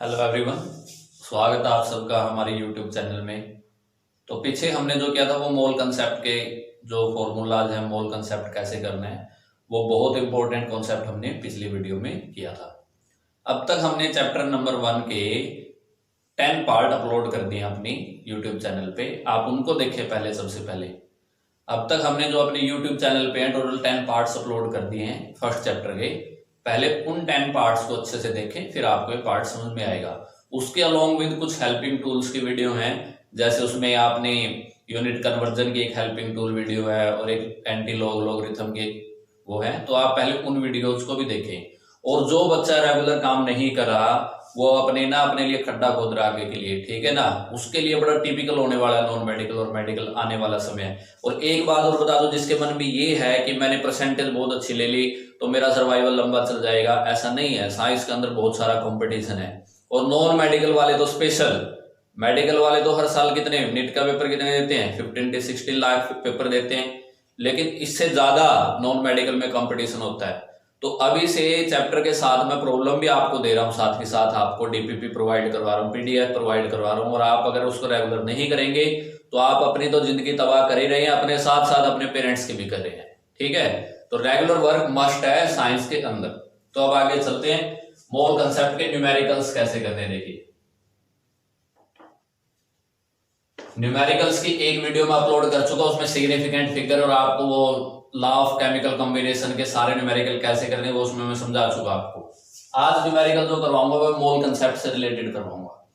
Hello everyone, स्वागत है आप सबका हमारे यूट्यूब चैनल में। तो पीछे हमने जो किया था वो मोल कंसेप्ट के जो फॉर्मूलाज हैं, मोल कंसेप्ट कैसे करना है, वो बहुत इंपॉर्टेंट कॉन्सेप्ट हमने पिछली वीडियो में किया था। अब तक हमने चैप्टर नंबर 1 के 10 पार्ट अपलोड कर दिए अपनी यूट्यूब चैनल पे। आप उनको देखिए पहले, सबसे पहले। अब तक हमने जो अपने यूट्यूब चैनल पे टोटल 10 पार्ट्स अपलोड कर दिए हैं फर्स्ट चैप्टर के। पहले उन 10 पार्ट्स को अच्छे से देखें, फिर आपको ये पार्ट समझ में आएगा। उसके अलोंग विद कुछ हेल्पिंग टूल्स की वीडियो हैं, जैसे उसमें आपने यूनिट कन्वर्जन की एक हेल्पिंग टूल वीडियो है और एक एंटी लॉगरिथम की वो है। तो आप पहले उन वीडियोज को भी देखें। और जो बच्चा रेगुलर काम नहीं कर रहा, वो अपने लिए खड्डा खोद रहा आगे के लिए, ठीक है ना, उसके लिए बड़ा टिपिकल होने वाला है नॉन मेडिकल और मेडिकल आने वाला समय। और एक बात और बता दो, जिसके मन में ये है कि मैंने परसेंटेज बहुत अच्छी ले ली तो मेरा सर्वाइवल लंबा चल जाएगा, ऐसा नहीं है। साइंस के अंदर बहुत सारा कंपटीशन है। और नॉन मेडिकल वाले तो स्पेशल, मेडिकल वाले तो हर साल कितने नीट का पेपर कितने देते हैं, 15 से 16 लाख पेपर देते हैं, लेकिन इससे ज्यादा नॉन मेडिकल में कंपटीशन होता है। तो अभी से चैप्टर के साथ मैं प्रॉब्लम भी आपको दे रहा हूँ, साथ ही साथ आपको डीपीपी प्रोवाइड करवा रहा हूँ, पीडीएफ प्रोवाइड करवा रहा हूँ। और आप अगर उसको रेगुलर नहीं करेंगे तो आप अपनी तो जिंदगी तबाह कर ही रहे हैं, अपने साथ साथ अपने पेरेंट्स की भी कर रहे हैं, ठीक है। तो रेगुलर वर्क मस्ट है साइंस के अंदर। तो अब आगे चलते हैं, मोल कंसेप्ट के न्यूमेरिकल्स कैसे करने हैं। देखिए, न्यूमेरिकल्स की एक वीडियो में अपलोड कर चुका, उसमें सिग्निफिकेंट फिगर और आपको वो लॉ ऑफ केमिकल कॉम्बिनेशन के सारे न्यूमेरिकल कैसे करने वो उसमें मैं समझा चुका आपको। आज न्यूमेरिकल जो करवाऊंगा वो मोल कंसेप्ट से रिलेटेड करवाऊंगा।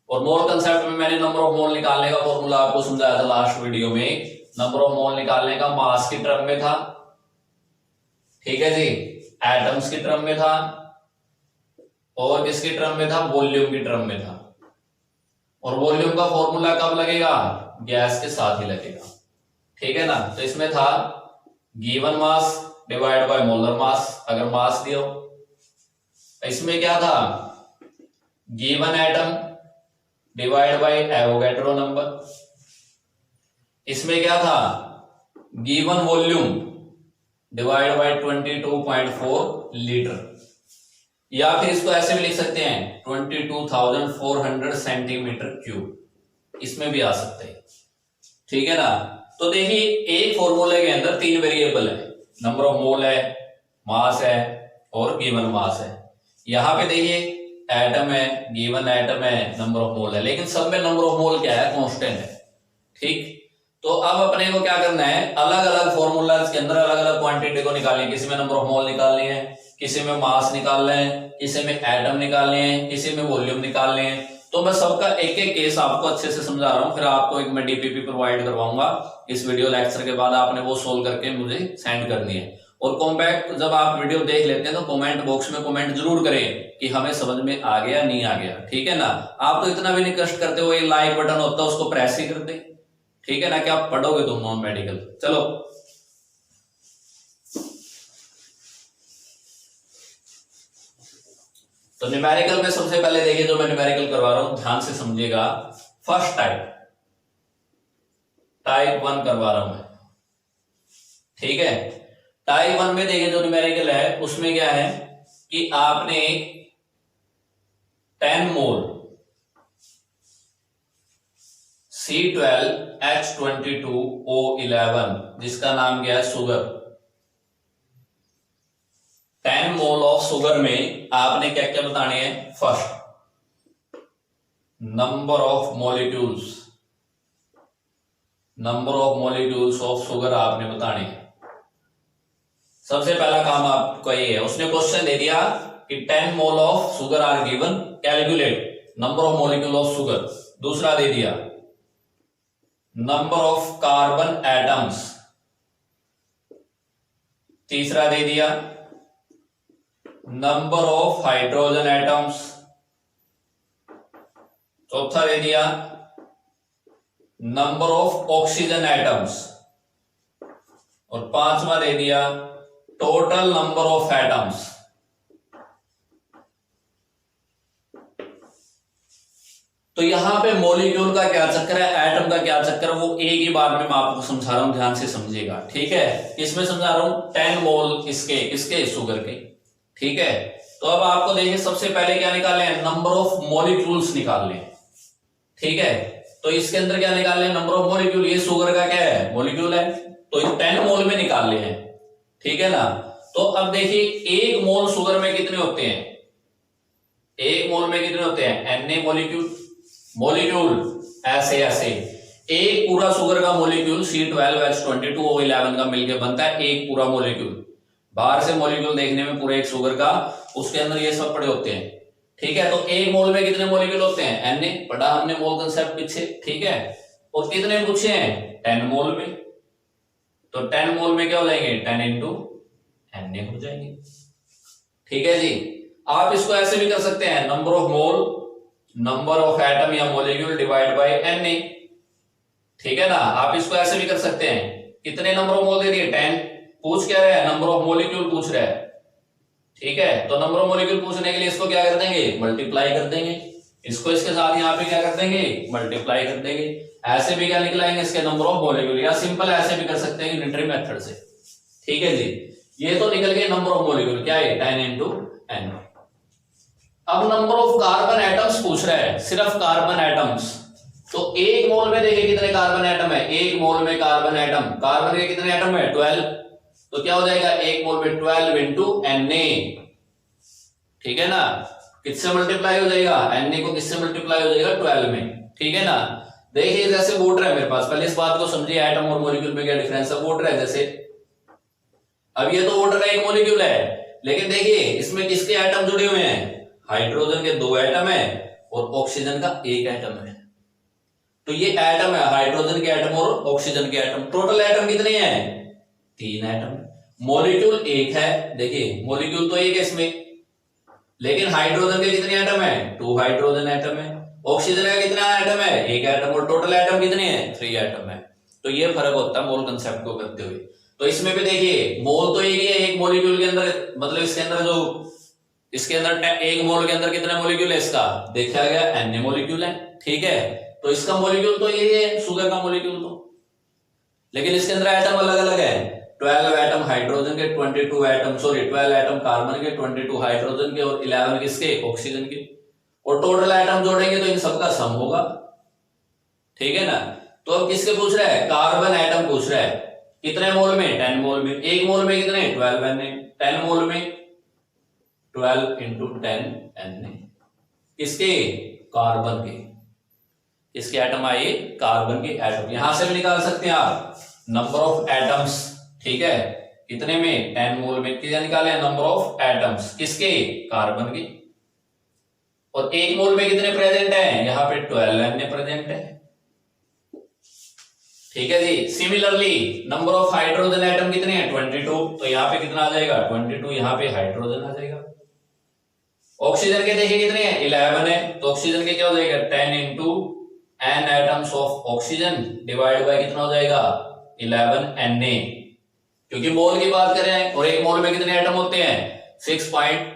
और मोल कंसेप्ट में मैंने नंबर ऑफ मोल निकालने का फॉर्मूला आपको समझाया था लास्ट वीडियो में। नंबर ऑफ मोल निकालने का मास की टर्म में था, ठीक है जी, एटम्स की टर्म में था, और किसकी टर्म में था, वॉल्यूम की टर्म में था। और वॉल्यूम का फॉर्मूला कब लगेगा, गैस के साथ ही लगेगा, ठीक है ना। तो इसमें था given mass divide by molar मास, अगर मास दियो। इसमें क्या था, given atom divide by Avogadro number. इसमें क्या था, given volume divide by 22.4 litre. या फिर इसको ऐसे भी लिख सकते हैं 22,400 सेंटीमीटर क्यूब, इसमें भी आ सकते हैं, ठीक है ना। तो देखिए, एक फॉर्मूले के अंदर 3 वेरिएबल है, नंबर ऑफ मोल है, मास है और गिवन मास है। यहां पे देखिए एटम है, गिवन एटम है, नंबर ऑफ मोल है, लेकिन सब में नंबर ऑफ मोल क्या है, कांस्टेंट है, ठीक। तो अब अपने को क्या करना है, अलग अलग फॉर्मूलाज के अंदर अलग अलग क्वांटिटी को निकालनी। किसी में नंबर ऑफ मोल निकालनी है, किसी में मास निकालना है, किसी में एटम निकालने हैं, किसी में वॉल्यूम निकालने हैं। तो मैं सबका एक एक केस आपको अच्छे से समझा रहा हूं, फिर आपको एक मैं डीपीपी प्रोवाइड करवाऊंगा इस वीडियो लेक्चर के बाद। आपने वो सोल्व करके मुझे सेंड करनी है। और कॉम्पैक्ट जब आप वीडियो देख लेते हैं तो कमेंट बॉक्स में कमेंट जरूर करें कि हमें समझ में आ गया नहीं आ गया, ठीक है ना। आप तो इतना भी नहीं कष्ट करते हो, ये लाइक बटन होता है उसको प्रेस ही कर दे, ठीक है ना, कि आप पढ़ोगे तुम नॉन मेडिकल। चलो, तो न्यूमेरिकल में सबसे पहले देखिए, जो मैं न्यूमेरिकल करवा रहा हूं ध्यान से समझिएगा। फर्स्ट टाइप 1 करवा रहा हूं मैं, ठीक है। टाइप 1 में देखिए जो न्यूमेरिकल है उसमें क्या है कि आपने 10 मोल C12H22O11 जिसका नाम क्या है शुगर, 10 मोल ऑफ शुगर में आपने क्या क्या बताने हैं। First, number of molecules of sugar आपने बताने हैं। सबसे पहला काम आपका ये है, उसने क्वेश्चन दे दिया कि 10 mole of sugar are given, calculate number of molecule of sugar. दूसरा दे दिया नंबर ऑफ कार्बन एटम्स। तीसरा दे दिया नंबर ऑफ हाइड्रोजन एटम्स। चौथा दे दिया नंबर ऑफ ऑक्सीजन एटम्स। और पांचवा दे दिया टोटल नंबर ऑफ एटम्स। तो यहां पे मॉलिक्यूल का क्या चक्कर है, एटम का क्या चक्कर है, वो एक ही बार में मैं आपको समझा रहा हूं, ध्यान से समझिएगा, ठीक है। इसमें समझा रहा हूं 10 मोल इसके शुगर के, ठीक है, तो अब आपको देखिए सबसे पहले क्या निकाले हैं, नंबर ऑफ मॉलिक्यूल्स निकाल लें। ठीक है, तो इसके अंदर क्या निकाल लें, नंबर ऑफ मॉलिक्यूल। ये शुगर का क्या है, मॉलिक्यूल है, तो ये 10 मोल में निकाल ले हैं। ठीक है ना। तो अब देखिए 1 मोल शुगर में कितने होते हैं, 1 मोल में कितने होते हैं, Na मॉलिक्यूल ऐसे ऐसे। एक पूरा शुगर का मॉलिक्यूल C12H22O11 का मिलकर बनता है एक पूरा मॉलिक्यूल। बाहर से मॉलिक्यूल देखने में पूरे एक शुगर का, उसके अंदर ये सब पड़े होते हैं। ठीक है, तो 1 मोल में कितने मॉलिक्यूल होते हैं, Na पढ़ा हमने मोल कंसेप्ट पीछे। ठीक है, और कितने पूछे हैं, 10 मोल में। तो 10 मोल में क्या हो जाएंगे, 10 इंटू Na हो जाएंगे। ठीक है जी, आप इसको ऐसे भी कर सकते हैं, number of mole, number of atom या मॉलिक्यूल डिवाइड बाय Na। ठीक है ना, आप इसको ऐसे भी कर सकते हैं, कितने नंबर ऑफ मोल दे दिए, 10, पूछ क्या रहा है, नंबर ऑफ मॉलिक्यूल पूछ रहा है। ठीक है, तो नंबर ऑफ मॉलिक्यूल पूछने के लिए इसको क्या कर देंगे, मल्टीप्लाई कर देंगे, इसको इसके साथ यहाँ पे क्या कर देंगे, मल्टीप्लाई कर देंगे। ऐसे भी क्या निकलाएंगे इसके नंबर ऑफ मॉलिक्यूल, या सिंपल ऐसे भी कर सकते हैं यूनिटरी मेथड से। ठीक है जी, ये तो निकल गए नंबर ऑफ मॉलिक्यूल, क्या है 10 इंटू n। अब नंबर ऑफ कार्बन एटम्स पूछ रहा है, सिर्फ कार्बन एटम्स। तो 1 मोल में देखिए कितने कार्बन एटम है, 1 मोल में कार्बन एटम, कार्बन के कितने एटम है, 12। तो क्या हो जाएगा, 1 मोल में 12 इंटू Na। ठीक है ना, किससे मल्टीप्लाई हो जाएगा, Na को किससे मल्टीप्लाई हो जाएगा, 12 में। ठीक है ना, देखिए जैसे वोटर है मेरे पास, पहले इस बात को समझिए, एटम और मॉलिक्यूल में क्या डिफरेंस है। वोटर है जैसे, अब ये तो वोटर का एक मॉलिक्यूल है, लेकिन देखिए इसमें किसके एटम जुड़े हुए हैं, हाइड्रोजन के 2 एटम है और ऑक्सीजन का 1 एटम है। तो ये एटम है, हाइड्रोजन के एटम और ऑक्सीजन के एटम, टोटल एटम कितने हैं, 3 एटम। मॉलिक्यूल 1 है, देखिए मॉलिक्यूल तो 1 है इसमें, लेकिन हाइड्रोजन के कितने एटम है, 2 हाइड्रोजन एटम है। ऑक्सीजन का कितना एटम है, 1 एटम, और टोटल एटम कितने हैं, 3 एटम है। तो ये फर्क होता है मोल कंसेप्ट को करते हुए। तो इसमें भी देखिए मोल तो एक ही है, एक मॉलिक्यूल के अंदर, मतलब इसके अंदर जो, इसके अंदर 1 मोल के अंदर कितना मॉलिक्यूल है, इसका देखा गया Na मॉलिक्यूल है। ठीक है, तो इसका मॉलिक्यूल तो यही है, शुगर का मॉलिक्यूल तो, लेकिन इसके अंदर एटम अलग अलग है, 12 एटम हाइड्रोजन के, 22 एटम, सॉरी 12 एटम कार्बन के, 22 हाइड्रोजन के और 11 किसके, ऑक्सीजन के। और टोटल एटम जोड़ेंगे तो इन सबका सम होगा। ठीक है ना, तो अब किसके पूछ रहा है, कार्बन एटम पूछ रहा है, कितने मोल में, 10 मोल में। 1 मोल में कितने, 12 Na, 10 मोल में 12 इंटू 10 Na। किसके, कार्बन के, इसके एटम आए कार्बन के एटम। यहां से भी निकाल सकते हैं आप नंबर ऑफ एटम्स। ठीक है, कितने में, 10 मोल में, कितना निकाले, नंबर ऑफ एटम्स, किसके, कार्बन के। और 1 मोल में कितने प्रेजेंट है, यहां पे 12 Na प्रेजेंट है। ठीक है जी, similarly number of hydrogen atom कितने हैं, 22, तो यहां पे कितना आ जाएगा, 22, यहां पे हाइड्रोजन आ जाएगा। ऑक्सीजन के देखिए कितने हैं, 11 है, तो ऑक्सीजन के क्या हो जाएगा, 10 into n atoms of oxygen divide by कितना हो जाएगा, 11 Na, क्योंकि मोल की बात कर रहे हैं। और 1 मोल में कितने एटम होते हैं, 6 पॉइंट,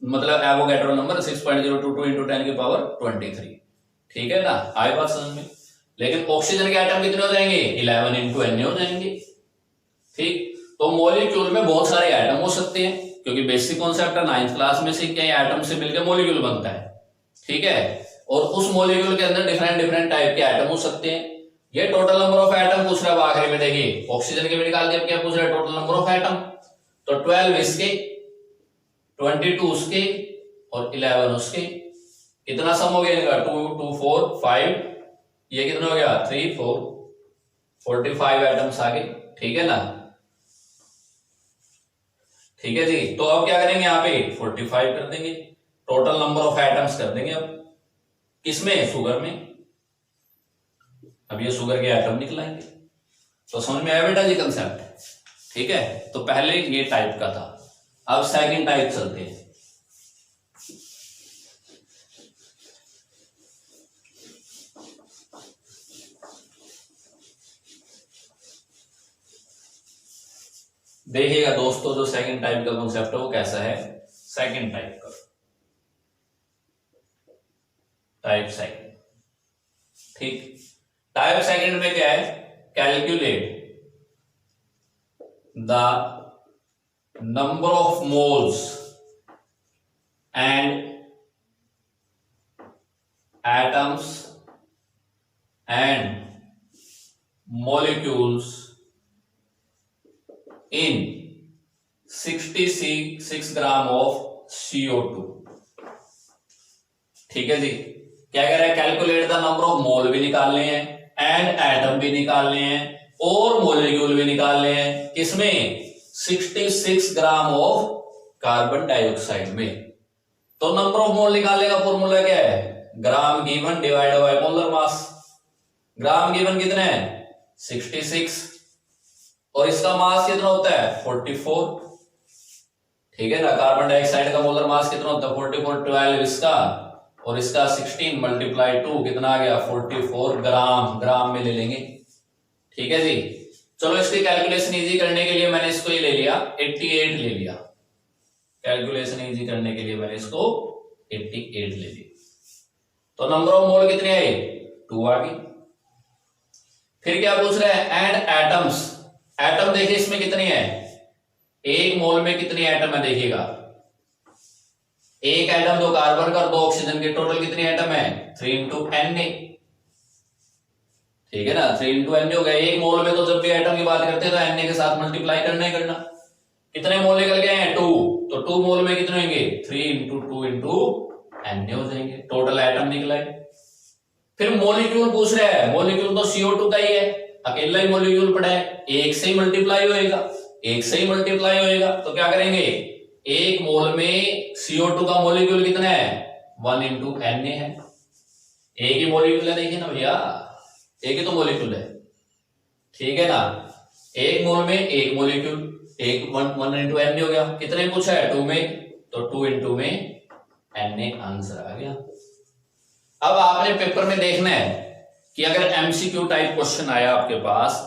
मतलब एवोगैड्रो नंबर 6.022 इंटू 10 की पावर 23। ठीक है ना, आई बात समझ में। लेकिन ऑक्सीजन के एटम कितने हो जाएंगे, 11 इंटू Na हो जाएंगे। ठीक, तो मॉलिक्यूल में बहुत सारे एटम हो सकते हैं, क्योंकि बेसिक कॉन्सेप्ट है 9th क्लास में से क्या एटम से मिलकर मॉलिक्यूल बनता है। ठीक है, और उस मॉलिक्यूल के अंदर डिफरेंट डिफरेंट टाइप के एटम हो सकते हैं। ये टोटल नंबर ऑफ एटम पूछ रहा है आखिरी में, देखिए ऑक्सीजन के भी निकाल दिया, क्या पूछ रहा है, टोटल नंबर ऑफ एटम। तो 12 इसके, 22 उसके और 11 उसके, कितना सम हो गया इनका, 2 2 4 5, ये कितना हो गया, 3 4, 45 एटम्स आ गए। ठीक है ना, ठीक है जी। तो अब क्या करेंगे, यहाँ पे 45 कर देंगे, टोटल नंबर ऑफ एटम्स कर देंगे। अब किसमें, शुगर में। अब ये शुगर के एटम निकलाएंगे। तो समझ में आया बेटा जी कंसेप्ट। ठीक है, तो पहले ये टाइप का था, अब सेकंड टाइप चलते हैं। देखिएगा दोस्तों, जो सेकंड टाइप का कॉन्सेप्ट है वो कैसा है, सेकंड टाइप का, टाइप सेकंड। ठीक, टाइप सेकंड में क्या है, calculate the number of moles and atoms and molecules in 66 gram of CO2। ठीक है जी, क्या कह रहा है, calculate the number of mole भी निकालने हैं एंड एटम भी निकालने हैं और मोलिक्यूल भी निकालने हैं, किसमें, 66 ग्राम ऑफ कार्बन डाइऑक्साइड में। तो नंबर ऑफ मोल निकालने का फॉर्मूला क्या है, gram given divide by molar mass. Gram given कितने हैं, 66, और इसका मास कितना होता है, 44। ठीक है ना, कार्बन डाइऑक्साइड का मोलर मास कितना होता है, 44, 12 इसका और इसका 16 मल्टीप्लाई 2 कितना आ गया, 44 ग्राम, ग्राम में ले लेंगे। ठीक है जी, चलो इसकी कैलकुलेशन इजी करने के लिए मैंने इसको ये ले लिया, 88 ले लिया। कैलकुलेशन इजी करने के लिए मैंने इसको 88 ले लिया। तो नंबर ऑफ मोल कितने आए, 2 आ गई। फिर क्या पूछ रहे हैं, एंड एटम्स। एटम देखिए इसमें कितनी है, एक मोल में कितनी एटम है, देखिएगा एक एटम, 2 कार्बन का और 2 ऑक्सीजन के, टोटल कितनी एटम है, 3 इंटू Na। ठीक है ना, 3 इंटू Na हो गया। एक मोल में तो जब भी एटम की बात करते हैं तो Na के साथ मल्टीप्लाई करना ही करना। कितने मोल निकल गए हैं, 2, तो 2 मोल में कितने होंगे, 3 इंटू 2 इंटू Na हो जाएंगे, टोटल एटम निकला है। फिर मोलिक्यूल पूछ रहे हैं, मोलिक्यूल तो CO2 का ही है, अकेला ही मोलिक्यूल पड़ा है, एक से ही मल्टीप्लाई होएगा, एक से ही मल्टीप्लाई होएगा। तो क्या करेंगे, एक मोल में CO2 का मोलिक्यूल कितना है, 1 इंटू Na है। एक ही मोलिक्यूल है, देखिए ना भैया, एक ही तो मोलिक्यूल है। ठीक है ना, एक मोल में एक मोलिक्यूल, एक 1 इंटू Na हो गया। कितने पूछा है, 2 में, तो 2 इंटू में Na आंसर आ गया। अब आपने पेपर में देखना है कि अगर एमसीक्यू टाइप क्वेश्चन आया आपके पास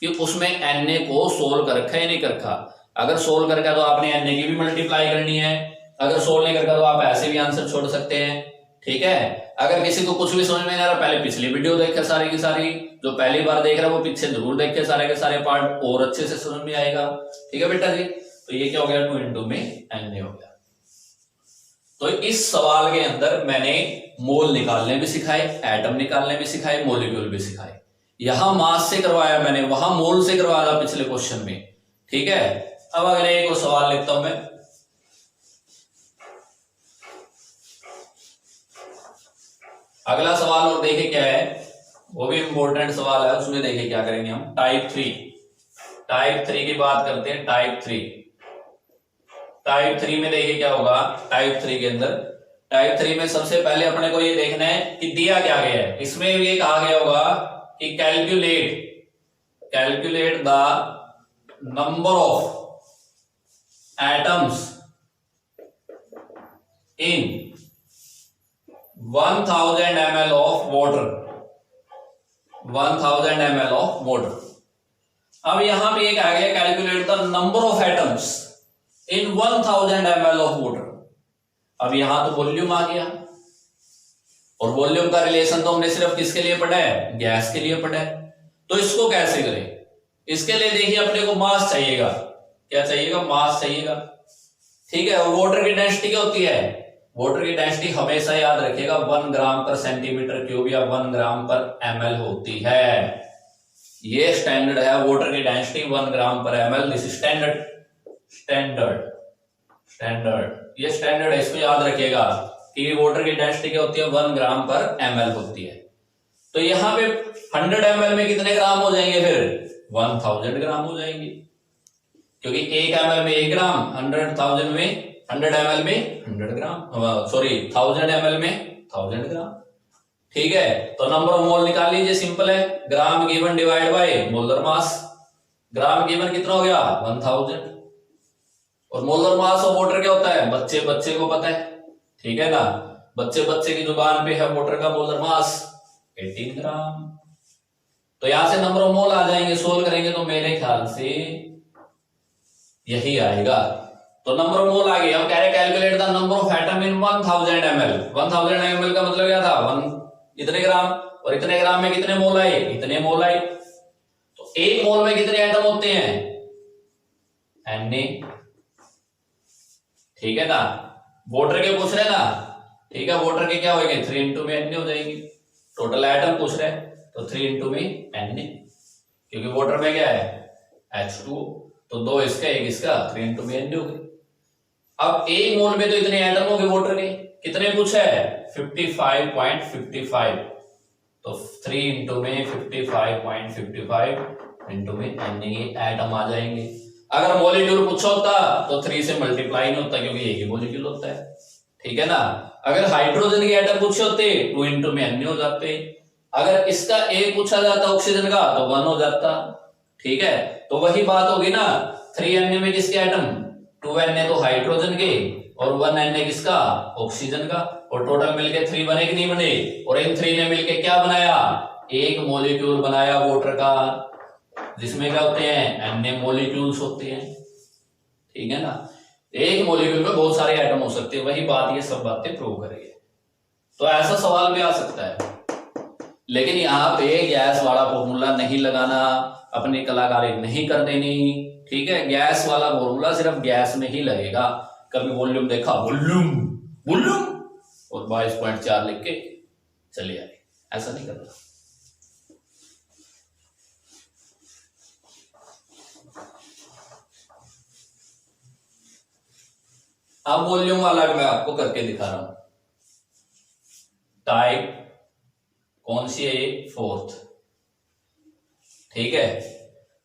कि उसमें Na को सोल्व कर रखा है नहीं कर रखा। अगर सोल्व कर रखा तो आपने Na की भी मल्टीप्लाई करनी है, अगर सोल्व नहीं कर रखा तो आप ऐसे भी आंसर छोड़ सकते हैं। ठीक है, अगर किसी को कुछ भी समझ में नहीं आ रहा, पहले पिछली वीडियो देखे सारी की सारी, जो पहली बार देख रहा है वो पीछे जरूर देखे सारे के सारे पार्ट, और अच्छे से समझ में आएगा। ठीक है बेटा जी, तो ये क्या हो गया, 2 इंटू में Na हो गया। तो इस सवाल के अंदर मैंने मोल निकालने भी सिखाए, एटम निकालने भी सिखाए, मोलिक्यूल भी सिखाए। यहां मास से करवाया मैंने, वहां मोल से करवाया था पिछले क्वेश्चन में। ठीक है, अब अगले एक सवाल लिखता हूं मैं। अगला सवाल और देखे क्या है, वो भी इंपॉर्टेंट सवाल है, उसमें देखे क्या करेंगे हम, टाइप 3 की बात करते हैं। टाइप 3 में देखिए क्या होगा, टाइप 3 के अंदर, टाइप 3 में सबसे पहले अपने को ये देखना है कि दिया क्या गया है। इसमें ये कहा गया होगा कि calculate the number of atoms in 1000 ml of water, 1000 ml of water. अब यहां पे एक आ गया, calculate the number of atoms in 1000 ml of water. अब यहां तो वॉल्यूम आ गया, और वॉल्यूम का रिलेशन तो हमने सिर्फ किसके लिए पढ़ा है, गैस के लिए पढ़ा है। तो इसको कैसे करें, इसके लिए देखिए अपने को मास चाहिएगा। क्या चाहिएगा, मास चाहिएगा। ठीक है, और वाटर की डेंसिटी क्या होती है, वाटर की डेंसिटी हमेशा याद रखिएगा 1 ग्राम पर सेंटीमीटर क्यूब या 1 ग्राम पर ml होती है। ये स्टैंडर्ड है, वाटर की डेंसिटी 1 ग्राम पर ml, दिस स्टैंडर्ड, ये स्टैंडर्ड है, इसको याद रखिएगा कि वाटर की डेंसिटी क्या होती है, 1 ग्राम पर ml होती है। तो यहां पे 100 ml में कितने ग्राम हो जाएंगे, फिर 1000 ग्राम हो जाएंगे, क्योंकि 1 ml में 1 ग्राम, 100,000 में 100 ml में 100 ग्राम, सॉरी 1000 ml में 1000 ग्राम। ठीक है, तो नंबर ऑफ मोल निकाल लीजिए, सिंपल है, gram given divide by molar mass. Gram given कितना हो गया, 1000, और मोलर मास ऑफ वाटर क्या होता है, बच्चे को पता है। ठीक है ना, बच्चे की जुबान पे है वाटर का मोलर मास 18 ग्राम। तो यहां से नंबर ऑफ मोल आ जाएंगे, सोल्व करेंगे तो मेरे ख्याल से यही आएगा। तो नंबर ऑफ मोल आ गए। हम कह रहे calculate the number of atom in 1000 ml। 1000 ml का मतलब क्या था, 1 इतने ग्राम, और इतने ग्राम में कितने मोल आए, इतने मोल आए। तो एक मोल में कितने एटम होते हैं, Na। ठीक है ना, वाटर के पूछ रहे ना, ठीक है, वाटर के क्या होंगे 3 इंटू में एन हो जाएंगे। टोटल एटम पूछ रहे तो 3 इंटू में एन, क्योंकि वाटर में क्या है H2, तो 2 इसका 1 इसका, 3 इंटू में एन हो गए। अब एक मोल में तो इतने एटम हो गए वाटर के, कितने पूछा है 55.55, तो 3 इंटू में 55.55 इंटू में एन एटम आ जाएंगे। अगर मॉलिक्यूल पूछा होता तो 3 से मल्टीप्लाई नहीं होता, क्योंकि एक ही मॉलिक्यूल होता है, ठीक है ना। अगर हाइड्रोजन के एटम पूछे होते 2 इंटू में एन हो जाते। अगर इसका ए पूछा जाता ऑक्सीजन का तो 1 हो जाता, ठीक है। तो वही बात होगी ना, 3 एन में किसके एटम, 2 एन तो हाइड्रोजन के और 1 एन किसका ऑक्सीजन का, और टोटल मिलके 3 बने कि नहीं बने, और इन 3 ने मिलके क्या बनाया, एक मॉलिक्यूल बनाया वाटर का, जिसमें क्या होते हैं एन मॉलिक्यूल्स होते हैं, ठीक है ना। एक मॉलिक्यूल में बहुत सारे एटम हो सकते हैं, वही बात ये सब बातें प्रूव करेंगे। तो ऐसा सवाल भी आ सकता है, लेकिन यहाँ पे गैस वाला फॉर्मूला नहीं लगाना, अपनी कलाकारी नहीं कर देनी, ठीक है। गैस वाला फॉर्मूला सिर्फ गैस में ही लगेगा। कभी वॉल्यूम देखा, वॉल्यूम वॉल्यूम और 22.4 लिख के चले आए, ऐसा नहीं करना। अब वॉल्यूम वाला मैं आपको करके दिखा रहा हूं। टाइप कौन सी है, 4th, ठीक है।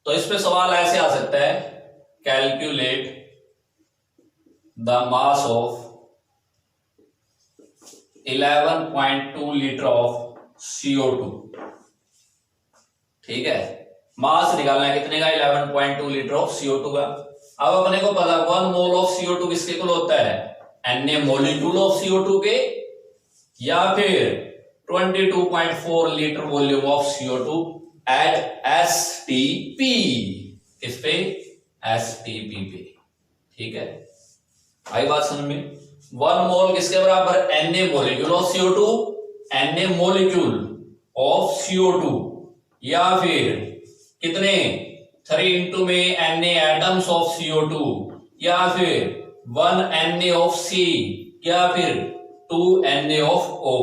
तो इस पे सवाल ऐसे आ सकता है, calculate the mass of 11.2 litre of CO2, ठीक है। मास निकालना है कितने का, 11.2 लीटर ऑफ CO2 का। अब अपने को पता 1 मोल ऑफ CO2 किसके इक्वल होता है, एन मॉलिक्यूल ऑफ CO2 के, या फिर 22.4 litre volume of CO2 at STP, किस पे, STP पे, ठीक है। आई बात समझ में। 1 मोल किसके बराबर, an molecule of CO2, an molecule of CO2, या फिर कितने 3 इंटू में एन एटम्स ऑफ CO2, या फिर 1 एन ऑफ C, या फिर 2 एन ऑफ O,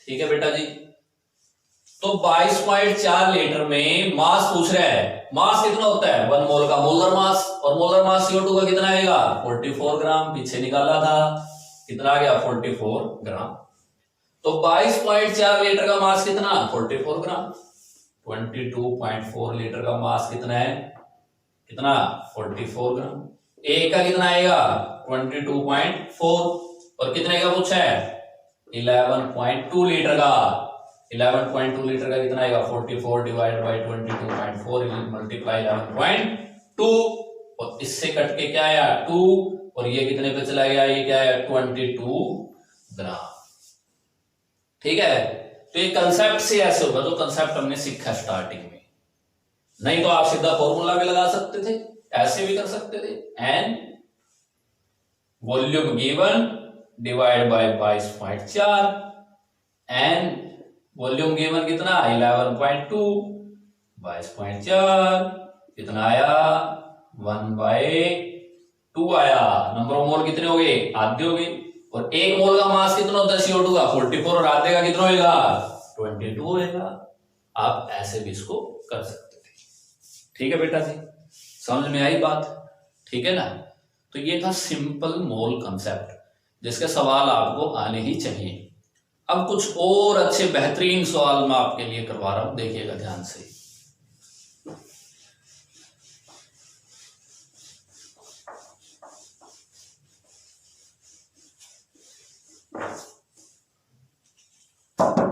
ठीक है बेटा जी। तो 22.4 लीटर में मास पूछ रहा है, मास कितना होता है 1 मोल का मोलर मास, और मोलर मास CO2 का कितना आएगा 44 ग्राम, पीछे निकाला था कितना आ गया 44 ग्राम। तो 22.4 लीटर का मास कितना 44 ग्राम, 22.4 लीटर का मास कितना है, कितना 44 ग्राम। ए का कितना आएगा 22.4, और कितने का पूछा है 11.2 लीटर का, 11.2 लीटर का कितना आएगा 44 डिवाइड बाई 22.4 मल्टीप्लाई 11.2, और इससे कट के क्या आया 2, और ये कितने पे चला गया, ये क्या है 22 ग्राम, ठीक है। तो ये कंसेप्ट से ऐसे होगा, जो कंसेप्ट हमने सीखा स्टार्टिंग में, नहीं तो आप सीधा फॉर्मूला भी लगा सकते थे, ऐसे भी कर सकते थे, an volume given divide by 22.4, an volume given कितना 11.2, 22.4 कितना आया 1/2 आया। नंबर ऑफ मोल कितने हो गए, आधे हो गए। और एक मोल का मास कितना होता है CO2 का 44, और आधे का कितना होगा 22 होगा। आप ऐसे भी इसको कर सकते थे, ठीक है बेटा जी, समझ में आई बात, ठीक है ना। तो ये था सिंपल मोल कंसेप्ट, जिसके सवाल आपको आने ही चाहिए। अब कुछ और अच्छे बेहतरीन सवाल मैं आपके लिए करवा रहा हूं, देखिएगा ध्यान से।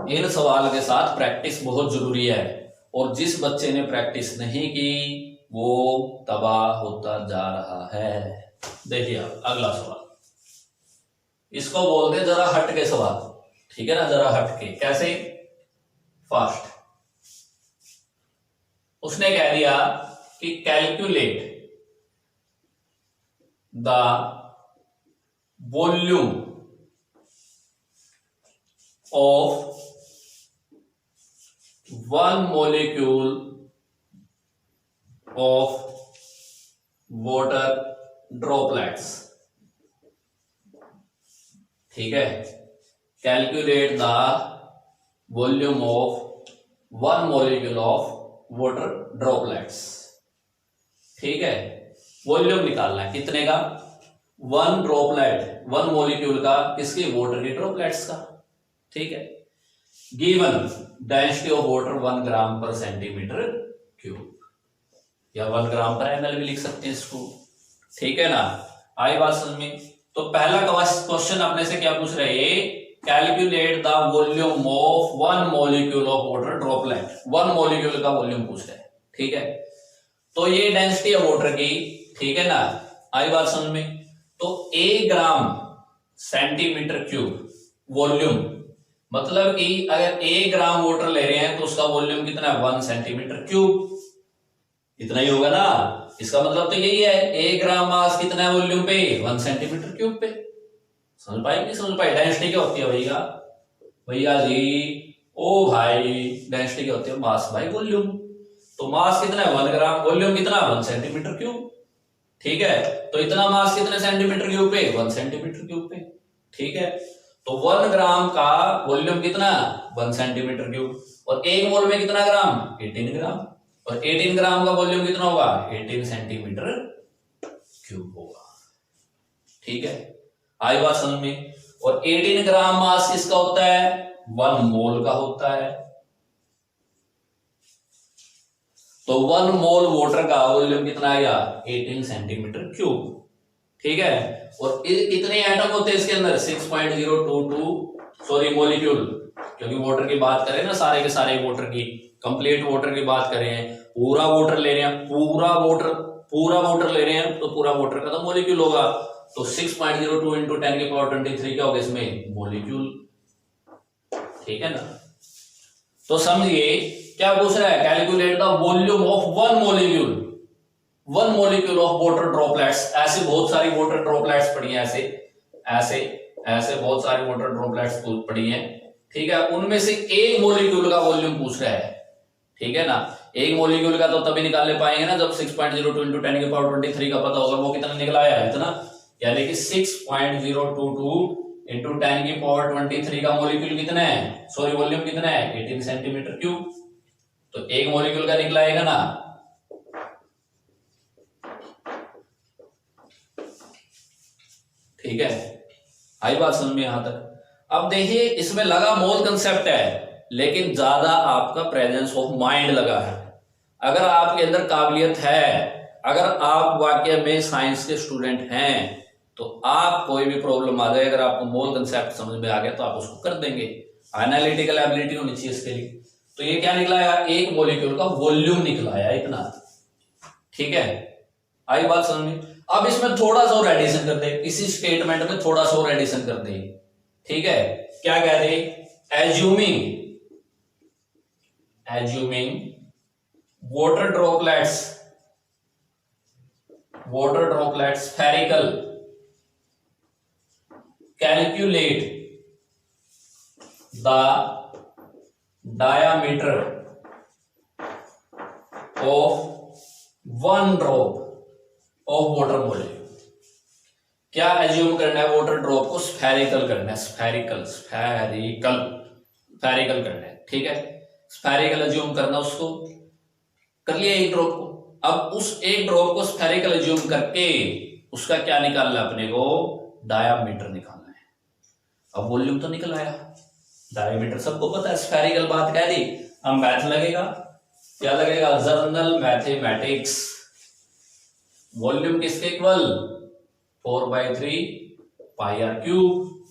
इन सवाल के साथ प्रैक्टिस बहुत जरूरी है, और जिस बच्चे ने प्रैक्टिस नहीं की वो तबाह होता जा रहा है। देखिए अगला सवाल, इसको बोलते हैं जरा हट के सवाल, ठीक है ना, जरा हट के, कैसे, फास्ट। उसने कह दिया कि calculate the volume of 1 molecule of water droplets, ठीक है, calculate the volume of 1 molecule of water droplets. ठीक है, वॉल्यूम निकालना है कितने का, 1 ड्रॉपलेट 1 मॉलिक्यूल का, किसके, वाटर के ड्रॉपलेट्स का। ठीक है, गिवन डेंसिटी ऑफ वाटर 1 ग्राम पर सेंटीमीटर क्यूब, या 1 ग्राम पर ml भी लिख सकते हैं इसको। ठीक है ना, आई बात समझ में। तो पहला क्वेश्चन अपने से क्या पूछ रहे हैं, calculate the volume of 1 molecule of water droplet, 1 molecule का वॉल्यूम पूछ रहे हैं। ठीक है, तो ये डेंसिटी है वाटर की। ठीक है ना, आई बात समझ में। तो 1 ग्राम सेंटीमीटर क्यूब वॉल्यूम, मतलब कि अगर 1 ग्राम वाटर ले रहे हैं तो उसका वॉल्यूम कितना है, 1 सेंटीमीटर क्यूब, इतना ही होगा ना। इसका मतलब तो यही है, 1 ग्राम मास कितना है वॉल्यूम पे, 1 सेंटीमीटर क्यूब पे। समझ पाए नहीं समझ पाए, डेंसिटी क्या होती है भैया, भैया जी ओ भाई, डेंसिटी क्या होती है, मास बाई वॉल्यूम। तो मास कितना है 1 ग्राम, वॉल्यूम कितना 1 सेंटीमीटर क्यूब। ठीक है, तो इतना मास कितने सेंटीमीटर क्यूब पे, 1 सेंटीमीटर क्यूब पे। ठीक है, तो 1 ग्राम का वॉल्यूम कितना, 1 सेंटीमीटर क्यूब, और 1 मोल में कितना ग्राम, 18 ग्राम, और 18 ग्राम का वॉल्यूम कितना होगा, 18 सेंटीमीटर क्यूब होगा। ठीक है, आई बात समझ में। और 18 ग्राम मास किसका होता है, 1 मोल का होता है। तो 1 मोल वाटर का वॉल्यूम कितना आएगा, 18 सेंटीमीटर क्यूब। ठीक है, और कितने एटम होते हैं इसके अंदर, 6.022 सॉरी मॉलिक्यूल, क्योंकि वाटर की बात करें ना, सारे के सारे वाटर की, कंप्लीट वाटर की बात कर रहे हैं, पूरा वाटर ले रहे हैं, पूरा वाटर ले रहे हैं, तो पूरा वाटर का तो मॉलिक्यूल होगा। तो 6.02 इंटू 10 की पावर 23 क्या होगा इसमें, मॉलिक्यूल। ठीक है ना, तो समझिए क्या पूछ रहा है, calculate the volume of 1 molecule, 1 molecule of water droplets. ऐसे बहुत सारी वाटर ड्रॉपलेट्स पड़ी हैं, ऐसे बहुत सारी वाटर ड्रॉपलेट्स पड़ी हैं। ठीक है, उनमें से एक मॉलिक्यूल का वॉल्यूम पूछ रहा है। ठीक है ना, एक मॉलिक्यूल का तो तभी निकाल ले पाएंगे ना जब 6.02 इंटू 10 की पावर 23 का पता होगा वो कितना निकला है, इतना, यानी कि 6.022 इंटू 10 की पावर 23 का मॉलिक्यूल कितना है, सॉरी वॉल्यूम कितना है, 18 सेंटीमीटर क्यूब। तो एक मॉलिक्यूल का निकला आएगा ना। ठीक है, आई बात समझ में यहां तक। अब देखिए इसमें लगा मोल कंसेप्ट है, लेकिन ज्यादा आपका प्रेजेंस ऑफ माइंड लगा है। अगर आपके अंदर काबिलियत है, अगर आप वाकई में साइंस के स्टूडेंट हैं, तो आप कोई भी प्रॉब्लम आ जाए, अगर आपको मोल कंसेप्ट समझ में आ गया तो आप उसको कर देंगे। एनालिटिकल एबिलिटी होनी चाहिए इसके लिए। तो ये क्या निकलाया, एक मॉलिक्यूल का वॉल्यूम निकलाया इतना। ठीक है, आई बात समझ में। अब इसमें थोड़ा सा और एडिशन कर दे, इसी स्टेटमेंट में थोड़ा सा और एडिशन कर दे। ठीक है, क्या कह दे, assuming water droplets spherical, calculate the diameter of 1 drop of water molecule। क्या एज्यूम करना है, वाटर ड्रॉप को स्फेरिकल करना है, स्फेरिकल करना है। ठीक है, स्फेरिकल एज्यूम करना, उसको कर लिया एक ड्रॉप को। अब उस एक ड्रॉप को स्फेरिकल एज्यूम करके उसका क्या निकालना है, अपने को डायामीटर निकालना है। अब वॉल्यूम तो निकल आया, डायमीटर सबको पता है, स्फेरिकल बात कह दी। अब मैथ लगेगा, क्या लगेगा, जर्नल मैथमेटिक्स। वॉल्यूम किसके equal, 4/3 pi r cube.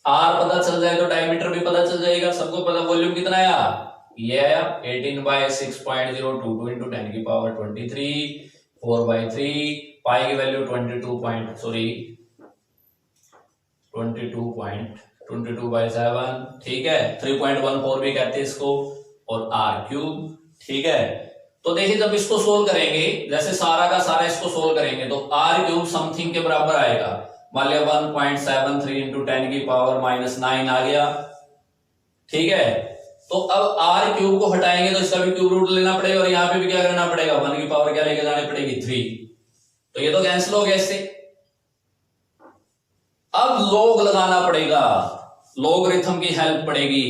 R पता चल जाए तो डायमीटर भी पता चल जाएगा, सबको पता वॉल्यूम कितना आया, ये आया 18/6.022 इंटू 10 की पावर 23, 4/3 पाई की वैल्यू 22.7। ठीक है, 3.14 भी कहते हैं इसको, और आर क्यूब। ठीक है, तो देखिए जब इसको सोल्व करेंगे, जैसे सारा का सारा इसको सोल्व करेंगे तो आर क्यूब समथिंग के बराबर आएगा, मान लिया 1.73 इंटू 10 की पावर -9 आ गया। ठीक है, तो अब आर क्यूब को हटाएंगे तो इसका भी क्यूब रूट लेना पड़ेगा, और यहाँ पे भी क्या करना पड़ेगा, 1 की पावर क्या लेके जानी पड़ेगी, 3। तो ये तो कैंसिल हो गया इससे। अब अब log लगाना पड़ेगा, logarithm की हेल्प पड़ेगी।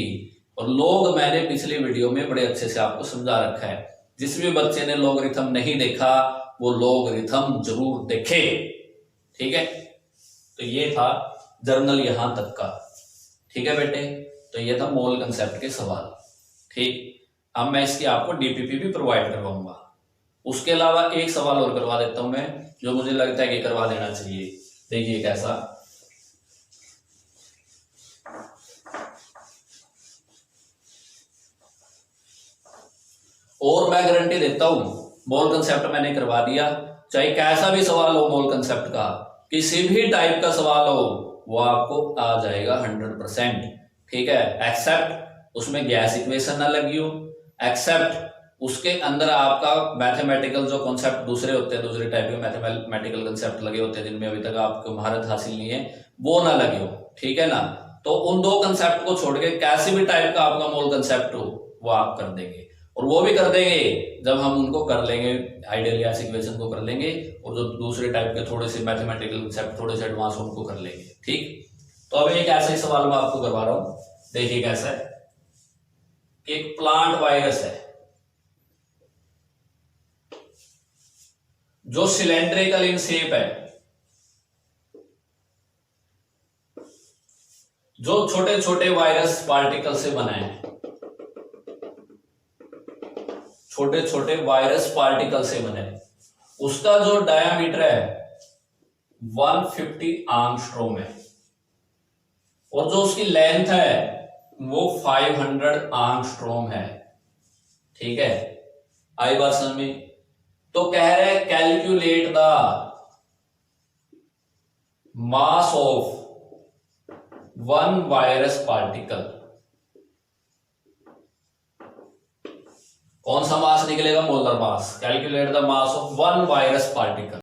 और log मैंने पिछली वीडियो में बड़े अच्छे से आपको समझा रखा है। जिस भी बच्चे ने logarithm नहीं देखा वो logarithm जरूर देखे, ठीक है। तो ये था जर्नल यहां तक का, ठीक है बेटे। तो ये था मोल कंसेप्ट के सवाल, ठीक। अब मैं इसकी आपको डीपीपी भी प्रोवाइड करवाऊंगा। उसके अलावा एक सवाल और करवा देता हूं मैं, जो मुझे लगता है कि करवा देना चाहिए। देखिए कैसा, और मैं गारंटी देता हूं मोल कंसेप्ट मैंने करवा दिया, चाहे कैसा भी सवाल हो मोल कंसेप्ट का, किसी भी टाइप का सवाल हो वो आपको आ जाएगा 100%, ठीक है। एक्सेप्ट उसमें गैस इक्वेशन ना लगी हो, एक्सेप्ट उसके अंदर आपका मैथमेटिकल जो कॉन्सेप्ट दूसरे होते हैं, दूसरे टाइप के मैथमेटिकल कॉन्सेप्ट लगे होते हैं जिनमें अभी तक आपको महारत हासिल नहीं है, वो ना लगे हो, ठीक है ना। तो उन दो कंसेप्ट को छोड़ के कैसे भी टाइप का आपका मोल कंसेप्ट हो वो आप कर देंगे, और वो भी कर देंगे जब हम उनको कर लेंगे, आइडियल गैस इक्वेशन को कर लेंगे, और जो दूसरे टाइप के थोड़े से मैथमेटिकल कॉन्सेप्ट थोड़े से एडवांस उनको कर लेंगे, ठीक। तो अब एक ऐसा ही सवाल मैं आपको करवा रहा हूं, देखिए कैसा है कि एक प्लांट वायरस है जो सिलेंड्रिकल इन शेप है, जो छोटे छोटे वायरस पार्टिकल से बना है, छोटे छोटे वायरस पार्टिकल से बने, उसका जो डायामीटर है 150 एंगस्ट्रॉम है, और जो उसकी लेंथ है वो 500 एंगस्ट्रॉम है, ठीक है। आई बात समझ में। तो कह रहे हैं calculate the mass of one virus particle. कौन सा मास निकलेगा? Molar mass. Calculate the mass of one virus particle.